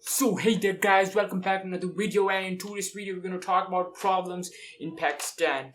So hey there guys, welcome back to another video, and in today's video we're going to talk about problems in Pakistan.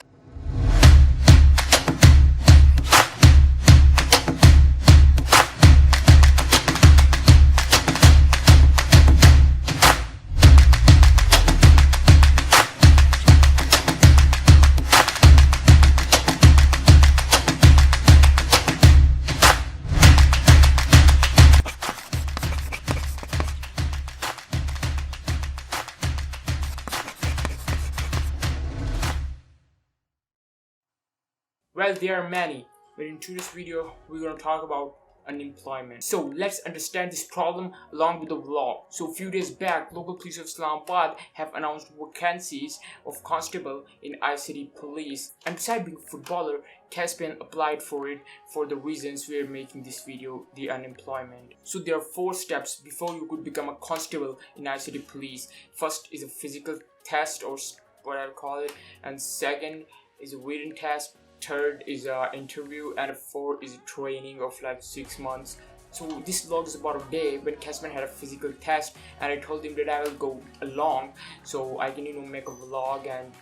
Well, there are many, but in today's video we're going to talk about unemployment. So let's understand this problem along with the vlog. So a few days back, local police of Islamabad have announced vacancies of constable in ICT police, and besides being a footballer, Caspian applied for it for the reasons we are making this video, the unemployment. So there are 4 steps before you could become a constable in ICT police. First is a physical test, or what I'll call it, and second is a written test. Third is an interview, and fourth is a training of like 6 months. So this vlog is about a day when Caspian had a physical test, and I told him that I will go along so I can make a vlog and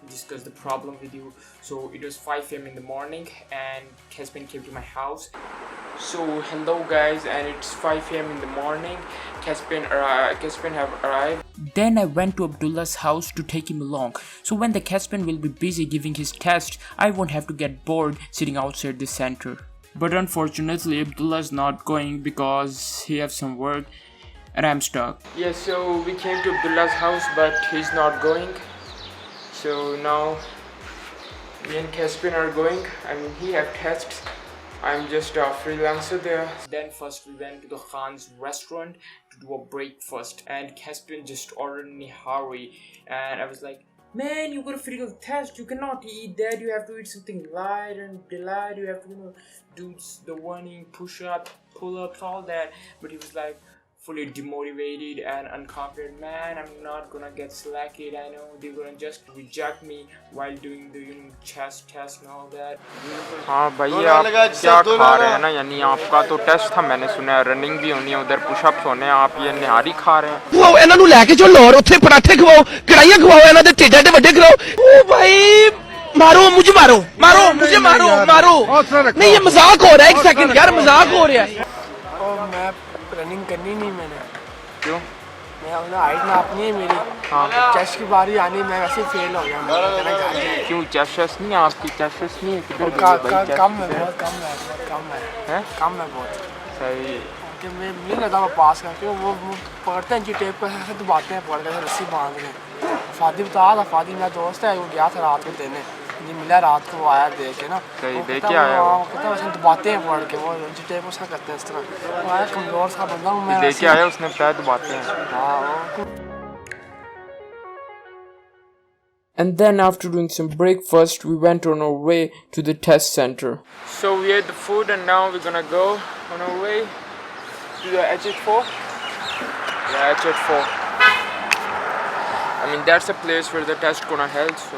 discuss the problem with you. So it was 5 AM in the morning and Caspian came to my house. So hello guys, and it's 5 AM in the morning. Caspian have arrived. Then I went to Abdullah's house to take him along. So when the Caspian will be busy giving his test, I won't have to get bored sitting outside the center. But unfortunately Abdullah's not going because he has some work and I'm stuck. Yeah, so we came to Abdullah's house but he's not going. So now me and Caspian are going. He have tests. I'm just a freelancer there. Then first we went to the Khan's restaurant to do a breakfast, and Caspian just ordered in a hurry, and I was like, man, you got a physical test, you cannot eat that, you have to eat something light and delight, you have to do the running, push-up, pull-ups, all that. But he was like fully demotivated and unconfident. Man, I'm not gonna get selected, I know they're gonna just reject me while doing the chest test and all that. हाँ भाई, आप क्या खा रहे हैं ना, यानी आपका तो टेस्ट था, मैंने सुना है रनिंग भी होनी है उधर, पुशअप्स होने हैं, आप ये निहारी खा रहे हैं। वो इन्हां नूं लेके चलो और उत्थे पराठे खवाओ, कढ़ाइयां खवाओ, इन्हां दे ढिड्ड ढिड्ड वड्डे कराओ। ओ भाई मारो मुझे, मारो मारो मुझे, मारो मारो। नहीं ये मजाक हो रहा है, एक सेकंड यार, मजाक हो रहा है। और मैं रनिंग करनी नहीं, मैंने क्यों? मैं उन्हें हाइट नापनी है मेरी। हाँ, चेस्ट की बारी आनी, मैं वैसे फेल हो गया। क्यों चेस्ट नहीं, आपकी चेस्ट नहीं है? कम है, बहुत कम है, बहुत कम है, कम है बहुत। सही कि मैं नहीं लगता मैं पास करके, वो पकड़ते हैं जी टेप पर ऐसे दबाते हैं, पकड़ कर रस्सी बांध के। फादी बता था, फादी मेरा दोस्त है, वो गया था रात को देने, जी मिला रात को, वो आया दे के ना, सही दे के आया। वो कहता है दबाते हैं पकड़ के, वो जी टेप उसका करते हैं इस तरह। वो आया कमज़ोर सा बंदा हूँ मैं, दे के आया, उसने पैर दबाते हैं। हाँ। And then after doing some breakfast, we went on our way to the test center. So we ate the food and now we're gonna go on our way to the HH4. Yeah, HH4. That's a place where the test gonna held, so.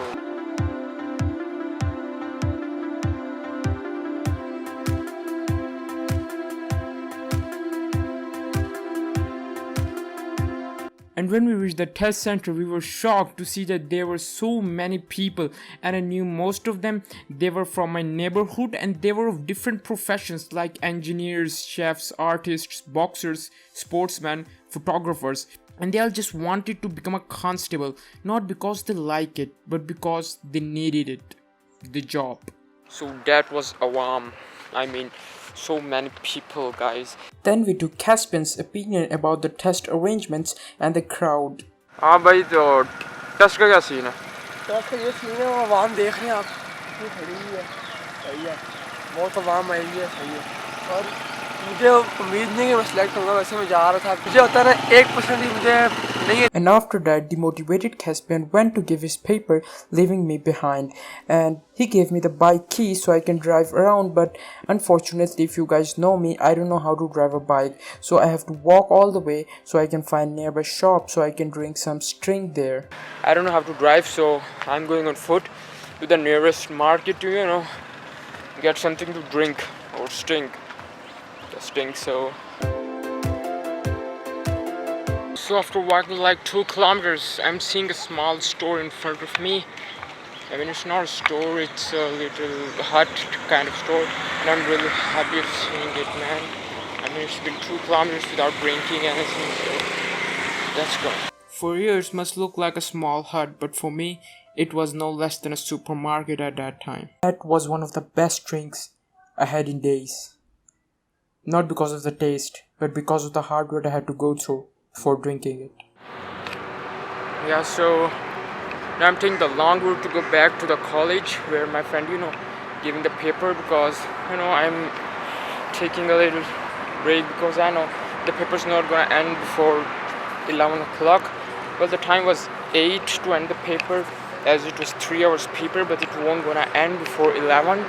And when we reached the test center, we were shocked to see that there were so many people, and I knew most of them. They were from my neighborhood and they were of different professions like engineers, chefs, artists, boxers, sportsmen, photographers. And they all just wanted to become a constable, not because they like it, but because they needed it, the job. So that was Awam. So many people, guys. Then we took Caspian's opinion about the test arrangements and the crowd. हाँ भाई, तो test का क्या scene है? Test का ये scene है, वो आवाम देख रहे हैं आप, ये खड़ी हुई है, सही है, बहुत आवाम आई है, सही है। और मुझे उम्मीद नहीं कि मैं सिलेक्ट होगा, वैसे मैं जा रहा था, मुझे होता है ना 1% ही मुझे नहीं है। And after that, demotivated Caspian went to give his paper, leaving me behind. And he gave me the bike key so I can drive around. But unfortunately, if you guys know me, I don't know how to drive a bike. So I have to walk all the way so I can find nearby shop so I can drink some string there. I don't know how to drive, so I'm going on foot to the nearest market to, get something to drink or string. So So after walking like 2 kilometers, I'm seeing a small store in front of me. I mean, it's not a store, it's a little hut kind of store, and I'm really happy of seeing it, man. I mean, it's been 2 kilometers without drinking anything, so let's go. For you, it must look like a small hut, but for me, it was no less than a supermarket at that time. That was one of the best drinks I had in days. Not because of the taste, but because of the hard work I had to go through for drinking it. Yeah, so now I'm taking the long route to go back to the college where my friend, giving the paper because, I'm taking a little break because I know the paper's not gonna end before 11 o'clock. Well, the time was 8 to end the paper as it was 3 hours paper, but it won't gonna end before 11.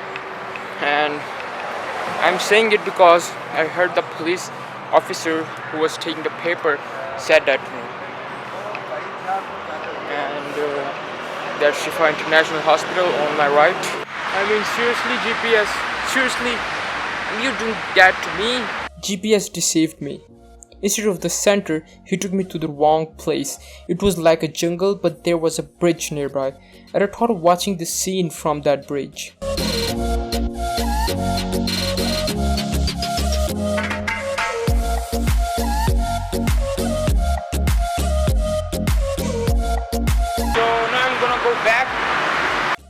And I'm saying it because I heard the police officer who was taking the paper said that to me. And that's Shifa International Hospital on my right. I mean, seriously, GPS, seriously, you doing that to me? GPS deceived me. Instead of the center, he took me to the wrong place. It was like a jungle, but there was a bridge nearby, and I thought of watching the scene from that bridge.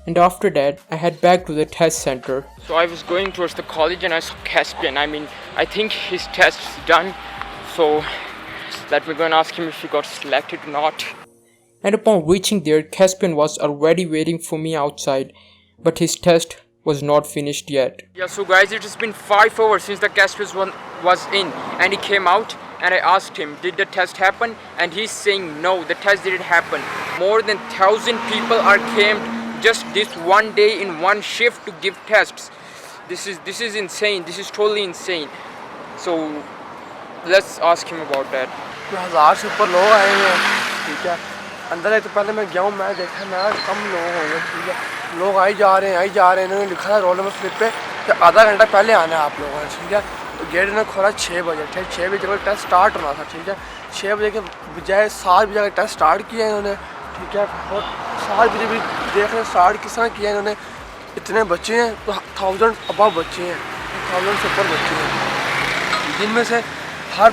And after that, I head back to the test center. So I was going towards the college and I saw Caspian. I mean, I think his test is done. So let me go and ask him if he got selected or not. And upon reaching there, Caspian was already waiting for me outside. But his test was not finished yet. Yeah, so guys, it has been 5 hours since the Caspian one was in. And he came out and I asked him, did the test happen? And he's saying no, the test didn't happen. More than 1,000 people are came just this one day in one shift to give tests. This is insane. This is totally insane. So let's ask him about that. 1000 से ऊपर लोग आए हैं, ठीक है. अंदर है तो पहले मैं गया हूँ, मैं देखा मैं कम लोग होंगे, ठीक है. लोग आई जा रहे हैं. इन्होंने लिखा था रोल नंबर स्लिप पे कि आधा घंटा पहले आना है आप लोगों ने, ठीक है. गेट ने खोला 6 बजे, ठीक. 6 बजे का टेस्ट स्टार्ट होना था, ठीक है. 6 बजे के बजाय 7 बजे का टेस्ट स्टार्ट किया इन्होंने, ठीक है. और 7 बजे भी देख रहे स्टार्ट किस तरह किया इन्होंने. इतने बच्चे हैं तो 1000 अबव बच्चे हैं, 1000 से ऊपर बच्चे हैं, जिनमें से हर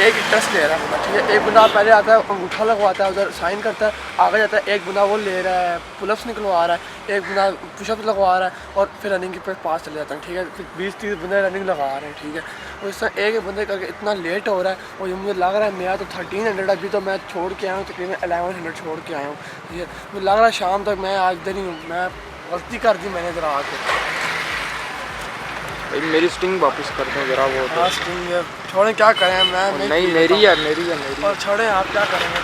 एक टेस्ट ले रहा है, ठीक है. एक बंदा पहले आता है, अंगूठा लगवाता है, उधर साइन करता है, आगे जाता है. एक बंदा वो ले रहा है, पुलअप्स निकलवा रहा है, एक बंदा पुशअप लगवा रहा है और फिर रनिंग के पास चले जाता है, ठीक है. फिर 20-30 बंदे रनिंग लगा रहे हैं, ठीक है. और इस तरह एक बंदे करके इतना लेट हो रहा है. और ये मुझे लग रहा है मेरा तो 1300 अभी तो मैं छोड़ के आया हूँ, तकरीबन 1100 छोड़ के आया हूँ, ठीक है. मुझे लग रहा है शाम तक मैं आज इधर ही हूँ. मैं गलती कर दी मैंने इधर आके. मेरी स्टिंग वापस कर दो जरा. वो हाँ, स्टिंग छोड़ें, क्या करें. मैं नहीं, मेरी है. और छोड़ें, आप क्या करेंगे.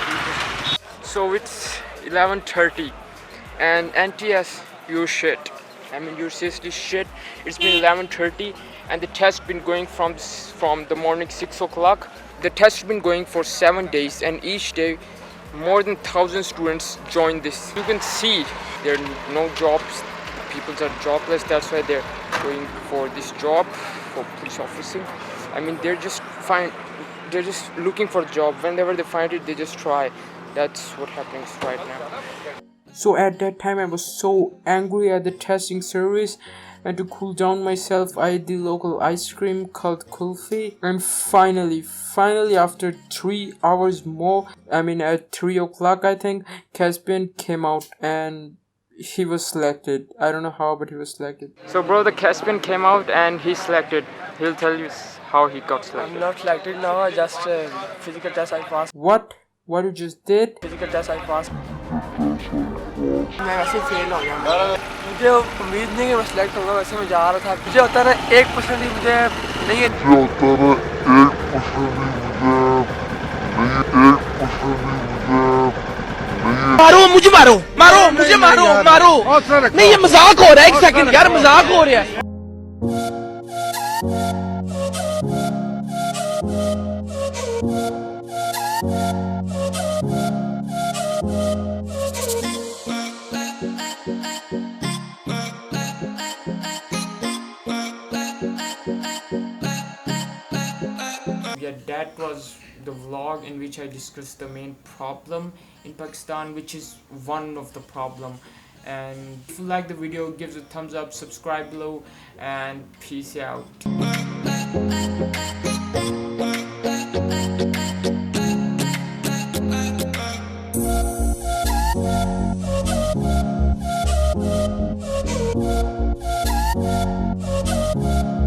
So it's 11:30 and NTS, you shit. I mean, you're seriously shit. It's been 11:30 and the test been going from the morning 6 o'clock. The test has been going for 7 days and each day more than 1,000 students join this. You can see there are no jobs. People are jobless. That's why they're going for this job, for police officing. I mean, they're just looking for a job. Whenever they find it, they just try. That's what happens right now. So at that time, I was so angry at the testing service, and to cool down myself, I ate the local ice cream called kulfi. And finally, after 3 hours more, I mean at 3 o'clock, I think, Caspian came out and he was selected. I don't know how, but he was selected. So bro, the Caspian came out and he selected. He'll tell you how he got selected. I'm not selected now. I just physical test I passed. What you just did? Physical test I passed. मैं वैसे fail हो गया. मुझे उम्मीद नहीं कि मैं select होगा. वैसे मैं जा रहा था. मुझे होता है 1% ही मुझे नहीं है. मारो मुझे, मारो. नहीं, ये मजाक हो रहा है. एक सेकंड यार, मजाक हो रहा है. Yeah, that was the vlog in which I discussed the main problem in Pakistan, which is one of the problem. And if you like the video, give it a thumbs up, subscribe below, and peace out.